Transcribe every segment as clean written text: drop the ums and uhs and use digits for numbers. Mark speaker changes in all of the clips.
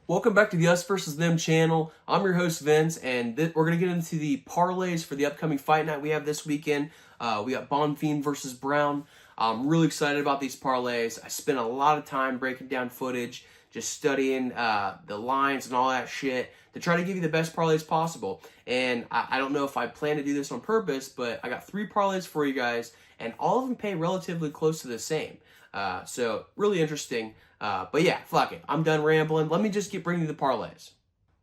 Speaker 1: Welcome back to the Us versus Them channel. I'm your host Vince, and we're going to get into the parlays for the upcoming fight night we have this weekend. We got Bonfim versus Brown. I'm really excited about these parlays. I spent a lot of time breaking down footage, just studying the lines and all that shit to try to give you the best parlays possible. And I don't know if I plan to do this on purpose, but I got 3 parlays for you guys, and all of them pay relatively close to the same. So really interesting. But yeah, fuck it. I'm done rambling. Let me just bring you the parlays.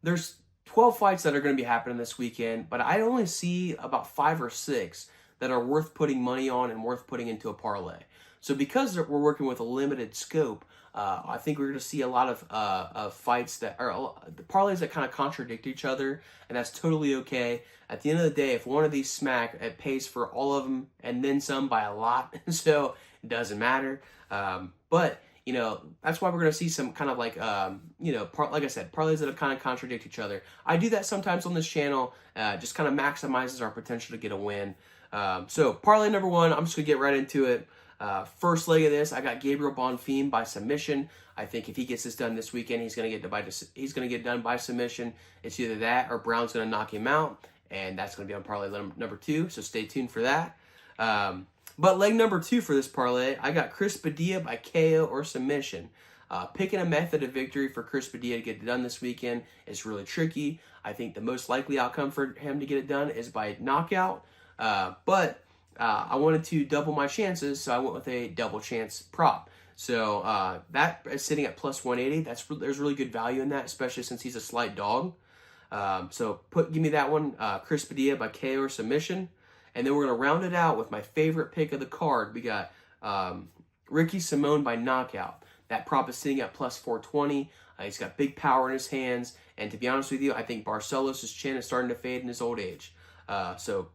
Speaker 1: There's 12 fights that are going to be happening this weekend, but I only see about 5 or 6 that are worth putting money on and worth putting into a parlay. So because we're working with a limited scope, I think we're going to see a lot of fights that are the parlays that kind of contradict each other, and that's totally okay. At the end of the day, if one of these smack, it pays for all of them and then some by a lot, so it doesn't matter. But you know, that's why we're going to see some kind of like, like I said, parlays that kind of contradict each other. I do that sometimes on this channel, just kind of maximizes our potential to get a win. So parlay number 1, I'm just going to get right into it. First leg of this, I got Gabriel Bonfim by submission. I think if he gets this done this weekend, he's going to get done by submission. It's either that or Brown's going to knock him out, and that's going to be on parlay number 2, so stay tuned for that. But leg number 2 for this parlay, I got Chris Padilla by KO or submission. Picking a method of victory for Chris Padilla to get it done this weekend is really tricky. I think the most likely outcome for him to get it done is by knockout. But I wanted to double my chances, so I went with a double chance prop. So that is sitting at plus 180. There's really good value in that, especially since he's a slight dog. So give me that one, Chris Padilla by KO or submission. And then we're going to round it out with my favorite pick of the card. We got Ricky Simón by knockout. That prop is sitting at plus 420. He's got big power in his hands. And to be honest with you, I think Barcelos' chin is starting to fade in his old age. So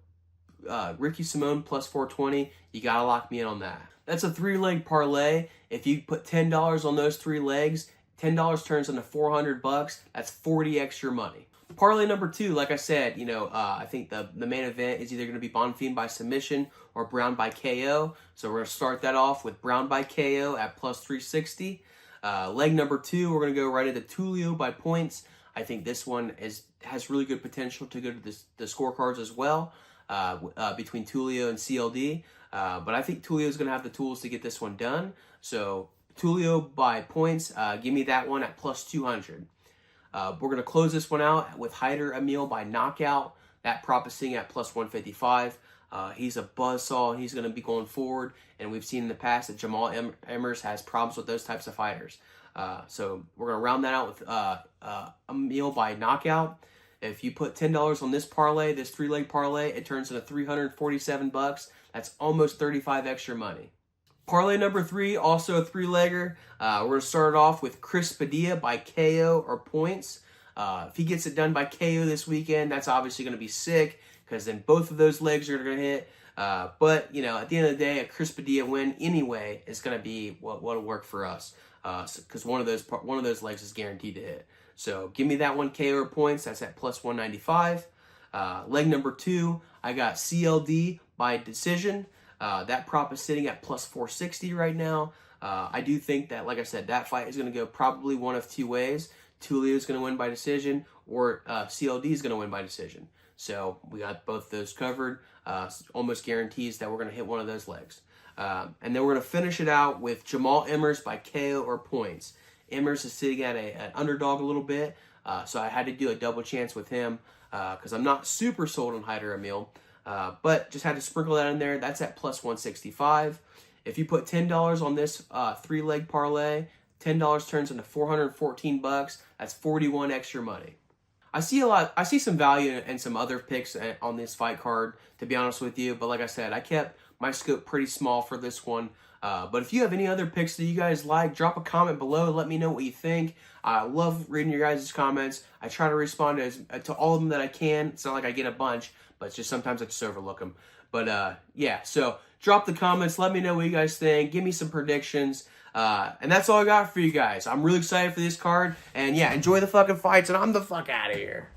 Speaker 1: Ricky Simón plus 420. You got to lock me in on that. That's a 3-leg parlay. If you put $10 on those 3 legs, $10 turns into $400. That's 40 extra money. Parlay number 2, like I said, I think the main event is either going to be Bonfim by submission or Brown by KO. So we're going to start that off with Brown by KO at plus 360. Leg number 2, we're going to go right into Tulio by points. I think this one has really good potential to go to the scorecards as well, between Tulio and CLD. But I think Tulio is going to have the tools to get this one done. So Tulio by points, give me that one at plus 200. We're going to close this one out with Hyder Emil by knockout. That prop is sitting at plus 155. He's a buzzsaw. He's going to be going forward. And we've seen in the past that Jamal Emmers has problems with those types of fighters. So we're going to round that out with Emil by knockout. If you put $10 on this parlay, this 3-leg parlay, it turns into $347. That's almost 35 extra money. Parlay number 3, also a 3-legger. We're going to start it off with Chris Padilla by KO or points. If he gets it done by KO this weekend, that's obviously going to be sick because then both of those legs are going to hit. But, at the end of the day, a Chris Padilla win anyway is going to be what'll work for us because one of those legs is guaranteed to hit. So give me that one, KO or points. That's at plus 195. Leg number 2, I got CLD by decision. That prop is sitting at plus 460 right now. I do think that, like I said, that fight is going to go probably one of 2 ways. Tulio is going to win by decision, or CLD is going to win by decision. So we got both those covered. Almost guarantees that we're going to hit one of those legs. And then we're going to finish it out with Jamal Emmers by KO or points. Emmers is sitting at an underdog a little bit, so I had to do a double chance with him because I'm not super sold on Hyder Emil. But just had to sprinkle that in there. That's at plus 165. If you put $10 on this 3-leg parlay, $10 turns into $414. That's 41 extra money. I see some value in some other picks on this fight card, to be honest with you. But like I said, I kept my scope pretty small for this one. But if you have any other picks that you guys like, drop a comment below. Let me know what you think. I love reading your guys' comments. I try to respond to all of them that I can. It's not like I get a bunch, but it's just sometimes I just overlook them. But yeah, so drop the comments. Let me know what you guys think. Give me some predictions. And that's all I got for you guys. I'm really excited for this card. And yeah, enjoy the fucking fights, and I'm the fuck out of here.